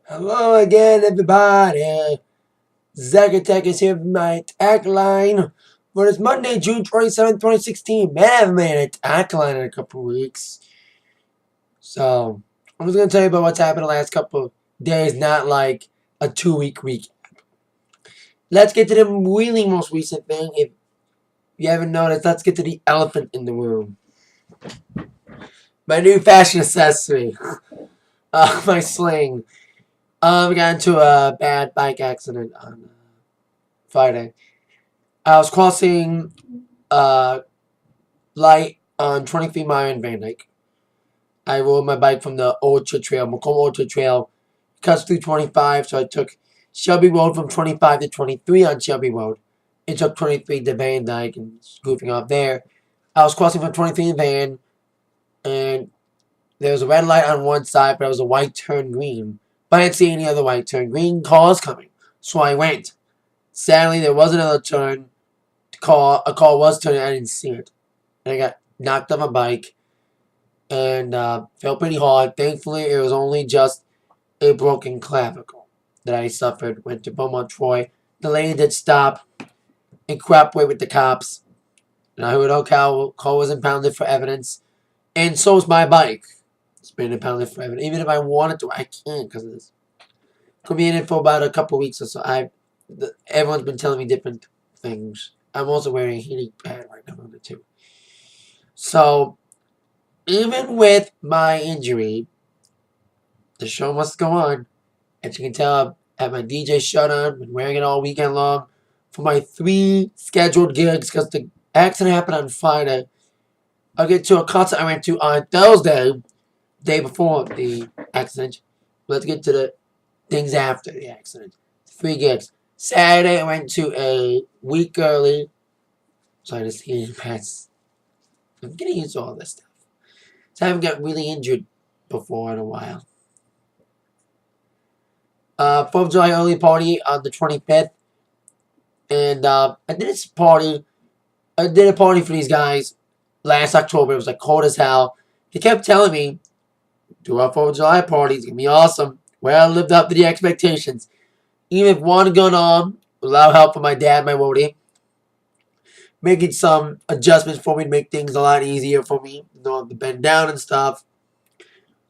Hello again, everybody. Zacatech is here with my Atakline for this Monday, June 27th, 2016. Man, I haven't made an Atakline in a couple of weeks. So, I'm just going to tell you about what's happened the last couple of days, not like a 2-week week. Let's get to the really most recent thing. If you haven't noticed, let's get to the elephant in the room. My new fashion accessory. My sling. We got into a bad bike accident on Friday. I was crossing light on 23 Mile in Van Dyke. I rode my bike from the Orchard Trail, Macomb Orchard Trail, cuts through 25, so I took Shelby Road from 25 to 23 on Shelby Road. It took 23 to Van Dyke and goofing off there. I was crossing from 23 to Van, and there was a red light on one side, but it was a white turn green. But I didn't see any other white turn green cars coming, so I went. Sadly, there was another turn. A car was turning, I didn't see it. And I got knocked off my bike and felt pretty hard. Thankfully, it was only just a broken clavicle that I suffered. Went to Beaumont, Troy. The lady did stop and cooperate with the cops. And I heard car was impounded for evidence. And so is my bike. It's been impounded for evidence. Even if I wanted to, I can't because of this. Could be in it for about a couple weeks or so. Everyone's been telling me different things. I'm also wearing a heating pad right now on the too. So, even with my injury, the show must go on. As you can tell, I had my DJ shirt on, been wearing it all weekend long for my 3 scheduled gigs because the accident happened on Friday. I'll get to a concert I went to on Thursday, day before the accident. Let's get to the things after the accident. 3 gigs. Saturday, I went to a week early. Sorry, this heating pads. I'm getting used to all this stuff. So I haven't got really injured before in a while. 4th of July early party on the 25th. And I did this party. I did a party for these guys last October. It was like cold as hell. They kept telling me, do our 4th of July party. It's going to be awesome. Well, I lived up to the expectations. Even if one gun on, with a lot of help from my dad, my roadie, making some adjustments for me to make things a lot easier for me. You know, to bend down and stuff.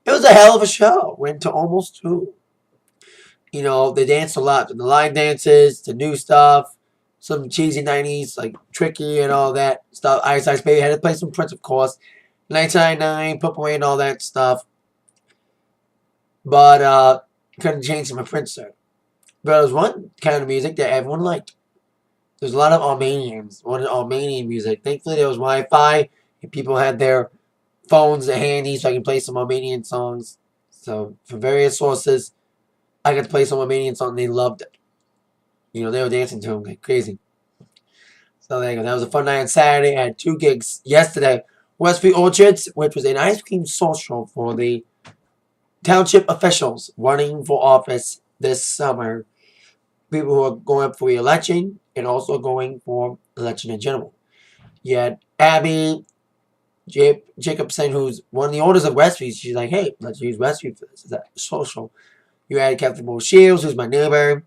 It was a hell of a show. Went to almost 2. You know, they danced a lot. The line dances, the new stuff, some cheesy 90s, like Tricky and all that stuff. Ice Ice Baby had to play some Prince, of course. 1999, Purple Rain, all that stuff. But, couldn't change my Prince, sir. But there was one kind of music that everyone liked. There's a lot of Armenians, wanted Armenian music. Thankfully, there was Wi-Fi, and people had their phones handy so I can play some Armenian songs. So, from various sources, I got to play some Armenian song, and they loved it. You know, they were dancing to them like crazy. So, there you go. That was a fun night on Saturday. I had 2 gigs yesterday. Westfield Orchards, which was an ice cream social for the township officials running for office this summer. People who are going up for re-election and also going for election in general. You had Abby Jacobson, who's one of the owners of Westview. She's like, hey, let's use Westview for this. Is that social? You had Captain Bo Shields, who's my neighbor.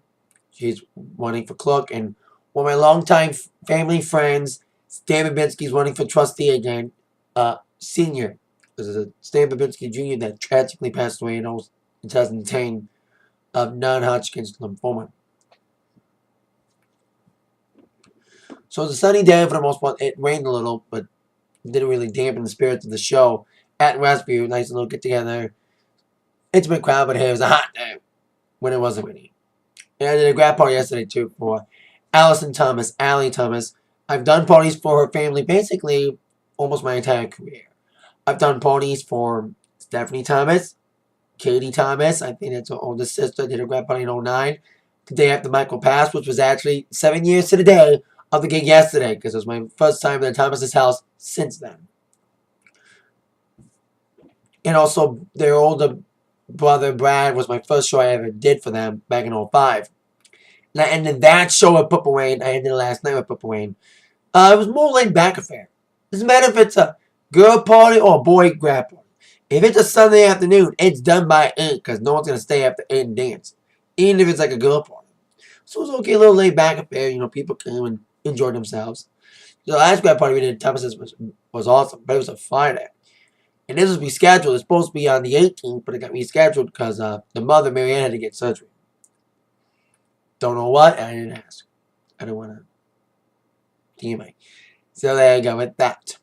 She's running for clerk. And one of my longtime family friends, Stan Babinski's running for trustee again. Senior. This is a Stan Babinski Jr. that tragically passed away in 2010 of non-Hodgkin's lymphoma. So it was a sunny day for the most part. It rained a little, but it didn't really dampen the spirits of the show at Westview. Nice little get together. Intimate crowd, but hey, it was a hot day when it wasn't raining. And I did a grad party yesterday too for Allison Thomas, Allie Thomas. I've done parties for her family basically almost my entire career. I've done parties for Stephanie Thomas, Katie Thomas. I think that's her oldest sister. Did a grad party in 2009. The day after Michael passed, which was actually 7 years to the day of the gig yesterday, because it was my first time at Thomas's house since then. And also, their older brother, Brad, was my first show I ever did for them back in 2005. And I ended that show at Purple Rain. I ended it last night with Purple Rain. It was more laid back affair. Doesn't matter if it's a girl party or a boy grad party. If it's a Sunday afternoon, it's done by 8 because no one's going to stay after 8 and dance. Even if it's like a girl party. So it was okay, a little laid back affair. People came and enjoyed themselves. The last grad party we did in Texas was awesome, but it was a Friday. And this was rescheduled. It was supposed to be on the 18th, but it got rescheduled because the mother, Marianne, had to get surgery. Don't know what, and I didn't ask. I don't want to. Anyway, so there you go with that.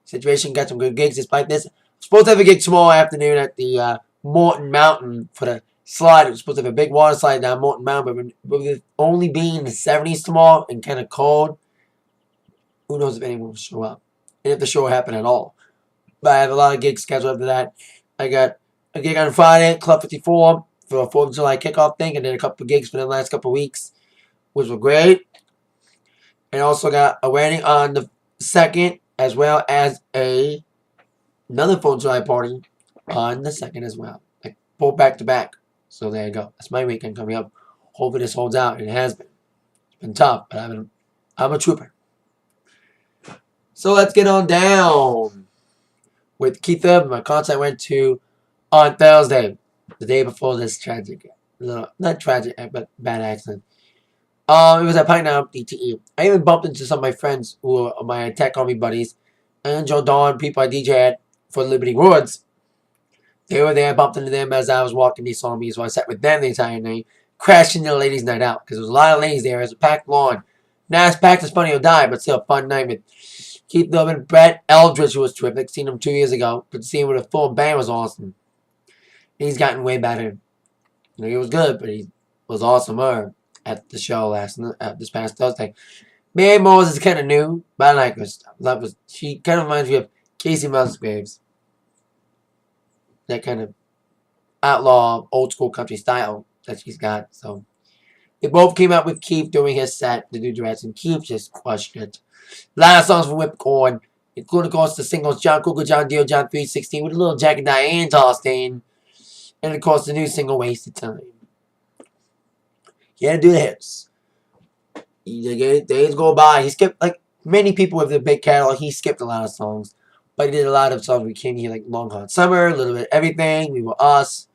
Situation got some good gigs despite this. Supposed to have a gig tomorrow afternoon at the Morton Mountain for the slide. It was supposed to have a big water slide down Morton Mountain, but with it only being in the 70s tomorrow and kind of cold, who knows if anyone will show up. And if the show will happen at all. But I have a lot of gigs scheduled after that. I got a gig on Friday at Club 54 for a 4th of July kickoff thing. And then a couple of gigs for the last couple of weeks, which were great. And also got a wedding on the 2nd, as well as another 4th of July party on the 2nd as well. Like both back to back. So there you go. That's my weekend coming up. Hopefully this holds out. And it has been. It's been tough, but I'm a trooper. So let's get on down with Keith Urban. My concert I went to on Thursday, the day before this tragic, not tragic, but bad accident. It was at Pine Now DTE. I even bumped into some of my friends who are my Tech Army buddies, and Joe Dawn, people I DJ at for Liberty Woods. They were there. I bumped into them as I was walking. They saw me, so I sat with them the entire night. Crashed into the ladies' night out because there was a lot of ladies there. It was a packed lawn. Now it's packed as Funny or Die, but still a fun night with Keith Urban, Brett Eldridge, who was terrific. Seen him 2 years ago, but seeing him with a full band was awesome. He's gotten way better. He was good, but he was awesomer at the show this past Thursday. Mary Moses is kind of new, but I like her stuff. She kind of reminds me of Casey Musgraves. That kind of outlaw, old school country style that she's got. So they both came out with Keith doing his set, the new dress, and Keith just crushed it. A lot of songs from Whipcorn, including, of course, the singles John Cougar, John Deere, John 316 with a little Jack and Diane Tosstain. And, of course, the new single Wasted Time. He had to do the hits. Days go by. He skipped, like many people with the big catalog, he skipped a lot of songs. But he did a lot of songs we came here, like Long Hot Summer, a little bit of everything, We Were Us.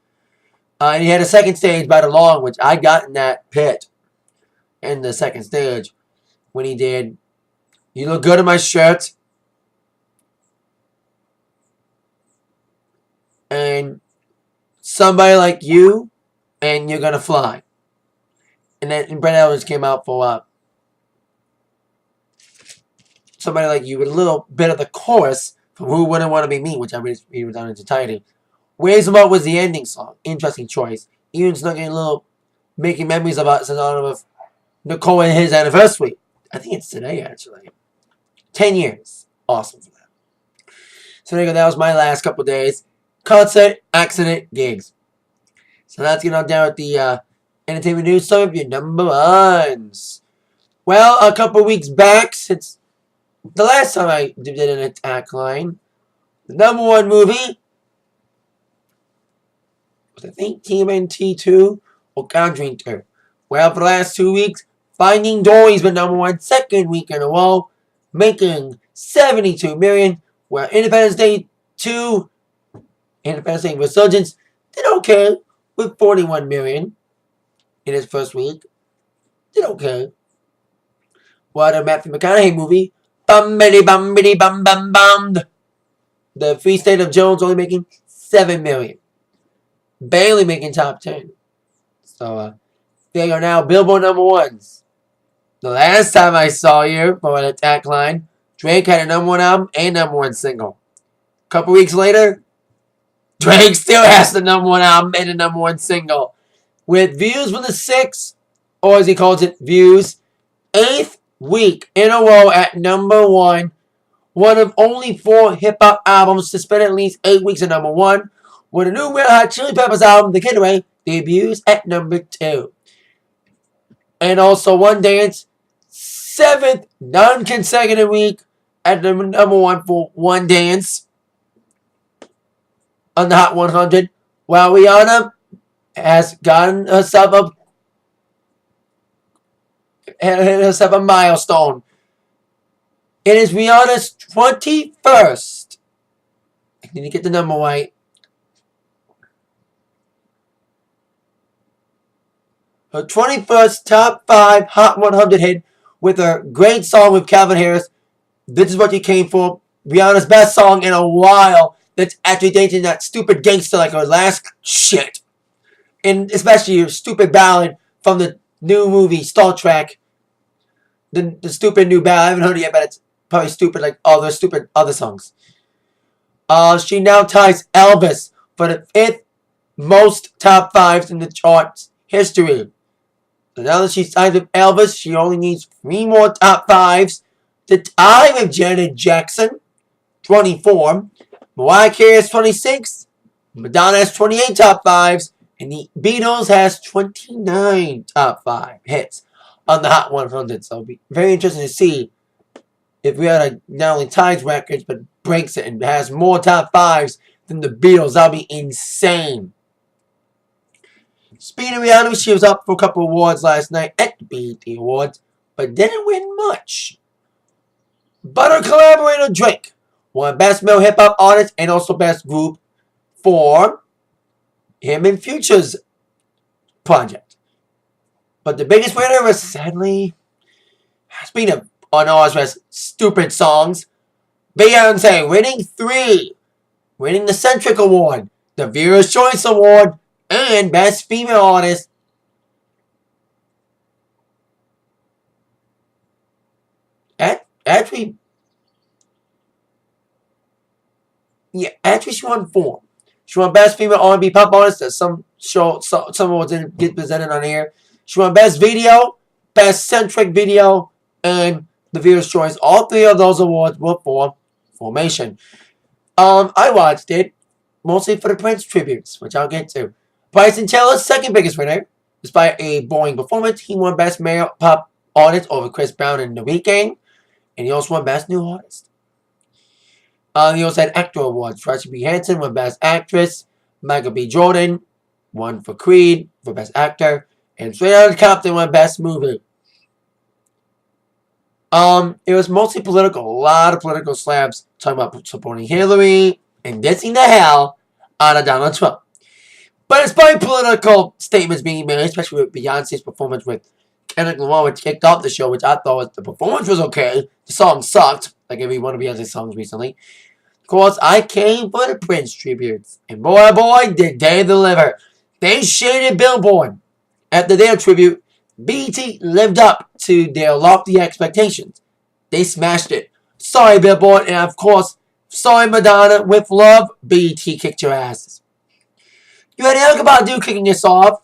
And he had a second stage by the long, which I got in that pit in the second stage when he did You Look Good in My Shirt. And Somebody Like You, and You're Gonna Fly. And then Brett Eldridge came out for Somebody Like You with a little bit of the chorus from Who Wouldn't Want to Be Me, which I read down in its entirety. Waves Them Up was the ending song. Interesting choice. Even snuck in a little Making Memories of Us in honor of Nicole and his anniversary. I think it's today, actually. 10 years. Awesome for that. So there you go. That was my last couple days. Concert, accident, gigs. So let's get on down with the entertainment news. Some of your number ones. Well, a couple weeks back, since the last time I did an Atakline, the number one movie was, I think, TMNT 2 or Conjuring 2. Well, for the last 2 weeks, Finding Dory's been number one, second week in a row, making $72 million. Well, Independence Day 2, Independence Day Resurgence, did okay with $41 million in its first week. Did okay. Well, the Matthew McConaughey movie, Bumbity Bumbity Bum Bum Bummed. The Free State of Jones only making $7 million. Barely making top 10. So, they are now Billboard number ones. The last time I saw you for an Atakline, Drake had a number one album and number one single. A couple weeks later, Drake still has the number one album and the number one single. With Views for the 6th, or as he calls it, Views, 8th week in a row at number one. One of only 4 hip-hop albums to spend at least 8 weeks at number one. With a new Red Hot Chili Peppers album, The Kid Away, debuts at number 2. And also One Dance, 7th non-consecutive week at number one for One Dance on the Hot 100. While Rihanna has gotten herself a milestone. It is Rihanna's 21st. Need to get the number right. Her 21st top 5 Hot 100 hit with her great song with Calvin Harris. This is what you came for. Rihanna's best song in a while. That's actually dating that stupid gangster like her last shit. And especially your stupid ballad from the new movie Star Trek. The stupid new ballad. I haven't heard it yet, but it's probably stupid like all the stupid other songs. She now ties Elvis for the 5th most top 5s in the charts history. So now that she's tied with Elvis, she only needs 3 more top 5s to tie with Janet Jackson, 24. Mariah Carey has 26. Madonna has 28 top 5s. And the Beatles has 29 top 5 hits on the Hot 100. So it'll be very interesting to see if Rihanna not only ties records, but breaks it and has more top 5s than the Beatles. That'll be insane. Speaking of Rihanna, she was up for a couple awards last night at the BET Awards, but didn't win much. But her collaborator Drake won Best Male Hip Hop Artist and also Best Group for him and Future's project. But the biggest winner was sadly, speaking of on Ozra's stupid songs, Beyonce winning 3, winning the Centric Award, the Viewer's Choice Award, and Best Female Artist. Actually, she won 4. She won Best Female R&B Pop Artist. That some awards didn't get presented on here. She won Best Video, Best Centric Video, and the Viewer's Choice. All 3 of those awards were for Formation. I watched it mostly for the Prince tributes, which I'll get to. Bryson Tiller, second biggest winner. Despite a boring performance, he won Best Male Pop Artist over Chris Brown in The Weeknd. And he also won Best New Artist. He also had Actor Awards. Tracy B. Henson won Best Actress. Michael B. Jordan won for Creed for Best Actor. And Straight Outta Compton won Best Movie. It was mostly political. A lot of political slabs talking about supporting Hillary and dissing the hell out of Donald Trump. But despite political statements being made, especially with Beyonce's performance with Kendrick Lamar, which kicked off the show, which I thought the performance was okay. The song sucked, like every one of Beyonce's songs recently. Of course, I came for the Prince tributes. And boy, did they deliver. They shaded Billboard. After their tribute, BET lived up to their lofty expectations. They smashed it. Sorry, Billboard, and of course, sorry, Madonna. With love, BET kicked your asses. You had Erykah Badu kicking us off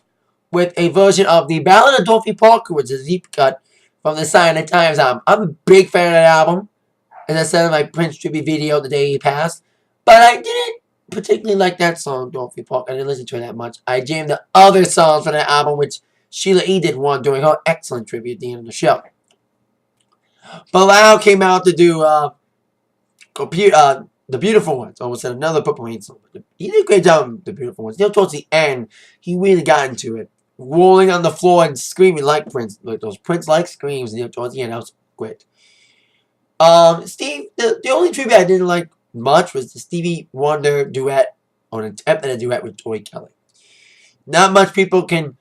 with a version of the Ballad of Dorothy Parker, which is a deep cut from the Sign of the Times album. I'm a big fan of that album. As I said in my Prince tribute video the day he passed. But I didn't particularly like that song, Dorothy Parker. I didn't listen to it that much. I jammed the other songs from that album, which Sheila E did one during her excellent tribute at the end of the show. Bilal came out to do The Beautiful Ones. Almost said another Purple Rain song. He did a great job on The Beautiful Ones. Towards the end, he really got into it. Rolling on the floor and screaming like Prince. Like those Prince-like screams towards the end. That was great. Steve, the only tribute I didn't like much was the Stevie Wonder duet, or an attempt at a duet with Tori Kelly. Not much people can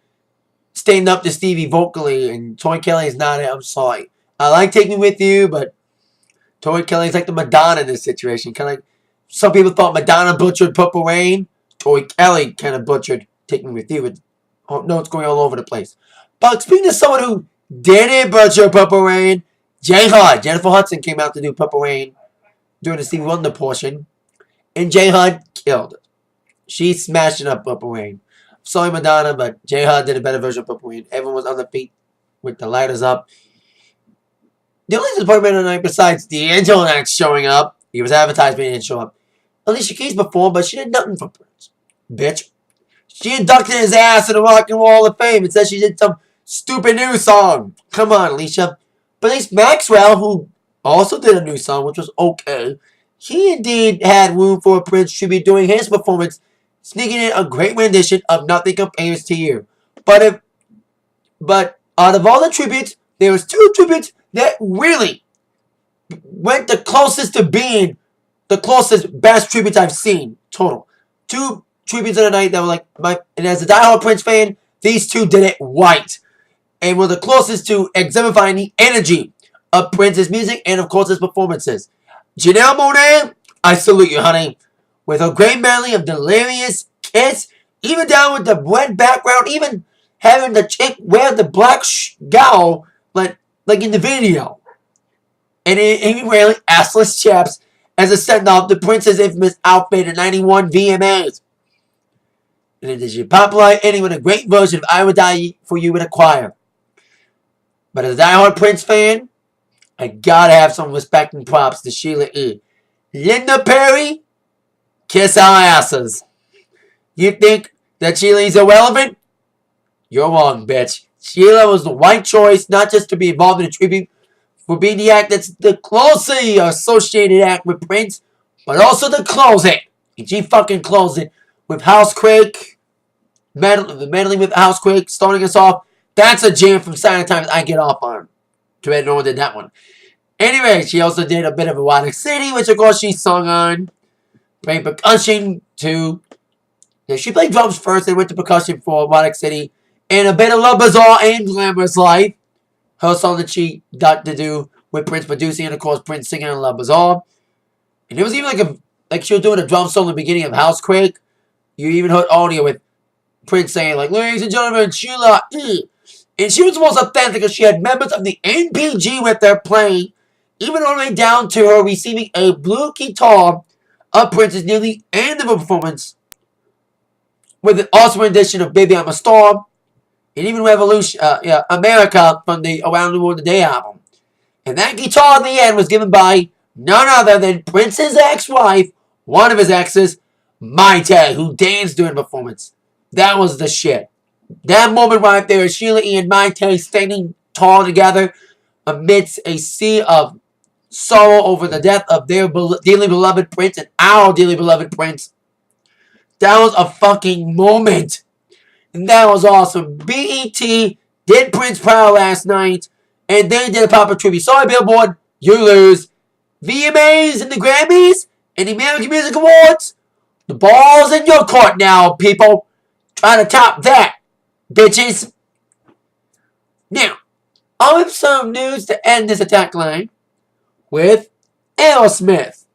stand up to Stevie vocally, and Tori Kelly is not it. I'm sorry. I like Take Me With You, but Tori Kelly is like the Madonna in this situation. Kind of like some people thought Madonna butchered Purple Rain. Tori Kelly kind of butchered Take Me With You. With notes going all over the place. But speaking of someone who didn't butcher Purple Rain, Jennifer Hudson came out to do Purple Rain during the Stevie Wonder portion. And J. Hud killed it. She smashed it up Purple Rain. Sorry, Madonna, but J. Hud did a better version of Purple Rain. Everyone was on their feet with the lighters up. The only disappointment of the night besides D'Angelo not showing up, he was advertised but he didn't show up. Alicia Keys performed, but she did nothing for Prince. Bitch. She inducted his ass in the Rock and Roll Hall of Fame and said she did some stupid new song. Come on, Alicia. But at least Maxwell, who also did a new song, which was okay, he indeed had room for a Prince tribute doing his performance, sneaking in a great rendition of Nothing Compares to You. But out of all the tributes, there was 2 tributes that really went the closest to being the closest, best tributes I've seen, total. 2 tributes in a night that were like, and as a diehard Prince fan, these 2 did it right. And were the closest to exemplifying the energy of Prince's music and, of course, his performances. Janelle Monae, I salute you, honey. With her great medley of Delirious, Kiss, even down with the red background, even having the chick wear the black gown, like in the video. And even wearing assless chaps as a send-off to Prince's infamous outfit in 91 VMAs. In addition, Populi ending with a great version of I Would Die For You in a choir. But as a diehard Prince fan, I gotta have some respect and props to Sheila E. Linda Perry, kiss our asses. You think that Sheila is irrelevant? You're wrong, bitch. Sheila was the right choice, not just to be involved in a tribute for being the act that's the closely associated act with Prince, but also to close it. And she fucking closed it with Housequake, meddling with Housequake, starting us off. That's a jam from Silent Times I get off on. Too bad no one did that one. Anyway, she also did a bit of Erotic City, which of course she sung on. Playing percussion too. Yeah, she played drums first, then went to percussion for Erotic City. And a bit of Love Bizarre and Glamorous Life. Her song that she got to do with Prince producing, and of course Prince singing on Love Bizarre. And it was even like she was doing a drum solo in the beginning of Housequake. You even heard audio with Prince saying like, "Ladies and gentlemen, Sheila E." And she was the most authentic because she had members of the NPG with her playing, even all the way down to her receiving a blue guitar of Prince's near the end of her performance, with an awesome rendition of Baby I'm a Star, and even Revolution, America from the Around the World Today album. And that guitar in the end was given by none other than Prince's ex-wife, one of his exes, Maite, who danced during the performance. That was the shit. That moment right there, Sheila E. and Maite standing tall together amidst a sea of sorrow over the death of their dearly beloved Prince and our dearly beloved Prince. That was a fucking moment. And that was awesome. BET did Prince proud last night, and they did a proper tribute. Sorry, Billboard, you lose. VMAs and the Grammys and the American Music Awards, the ball's in your court now, people. Try to top that, bitches. Now, I'll have some news to end this Atakline with Aerosmith.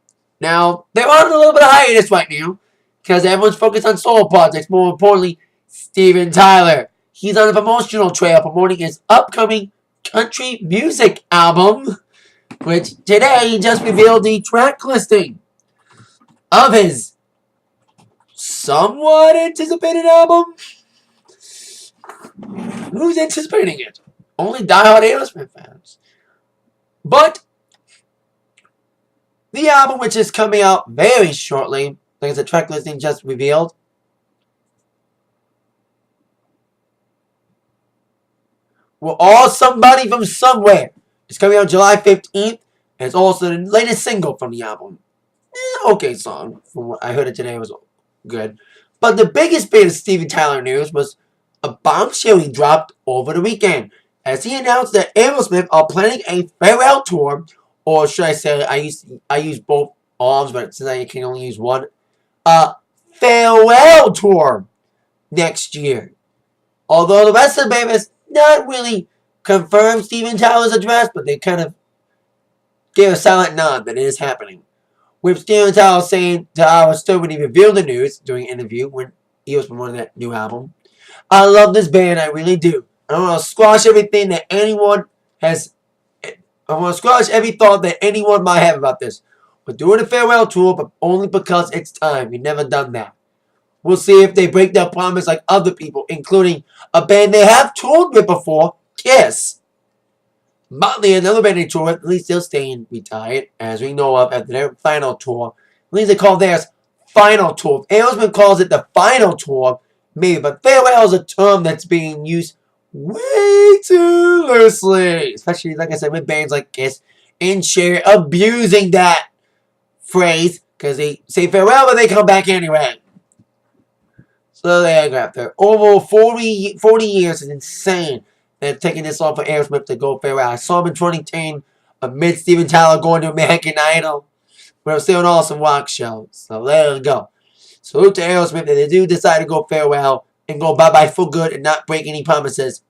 Now, they're on a little bit of hiatus right now because everyone's focused on solo projects. More importantly, Steven Tyler. He's on a promotional trail promoting his upcoming country music album, which today he just revealed the track listing of his somewhat anticipated album. Who's anticipating it? Only diehard Aerosmith fans. But the album, which is coming out very shortly, like the track listing just revealed, we're all somebody from somewhere. It's coming out July 15th, and it's also the latest single from the album. Okay song. From what I heard it today, was good. But the biggest bit of Steven Tyler news was a bombshell he dropped over the weekend, as he announced that Aerosmith are planning a farewell tour, or should I say, I use both arms, but since I can only use one, farewell tour next year. Although the rest of the band has not really confirmed Steven Tyler's address, but they kind of gave a silent nod that it is happening. With Steven Tyler saying to our story when he revealed the news during an interview when he was promoting that new album, "I love this band, I really do. I want to squash everything that anyone has. I want to squash every thought that anyone might have about this. We're doing a farewell tour, but only because it's time. We've never done that. We'll see if they break their promise like other people, including a band they have toured with before, Kiss. Motley, another band they toured with, at least they're staying retired, as we know of, after their final tour. At least they call theirs final tour. Aerosmith calls it the final tour, maybe, but farewell is a term that's being used way too loosely, especially, like I said, with bands like Kiss and Cher abusing that phrase because they say farewell, but they come back anyway. So there you go. After over 40 years, it's insane. They're taking this off for Aerosmith to go farewell. I saw him in 2010 amid Steven Tyler going to American Idol. We're still an awesome rock show. So there we go. Salute to Aerosmith, and they do decide to go farewell and go bye-bye for good and not break any promises.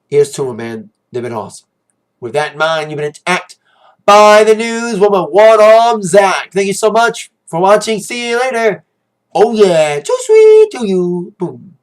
Here's to them, man. They've been awesome. With that in mind, you've been attacked by the news with my one-arm Zach. Thank you so much for watching. See you later. Oh, yeah. Too sweet to you. Boom.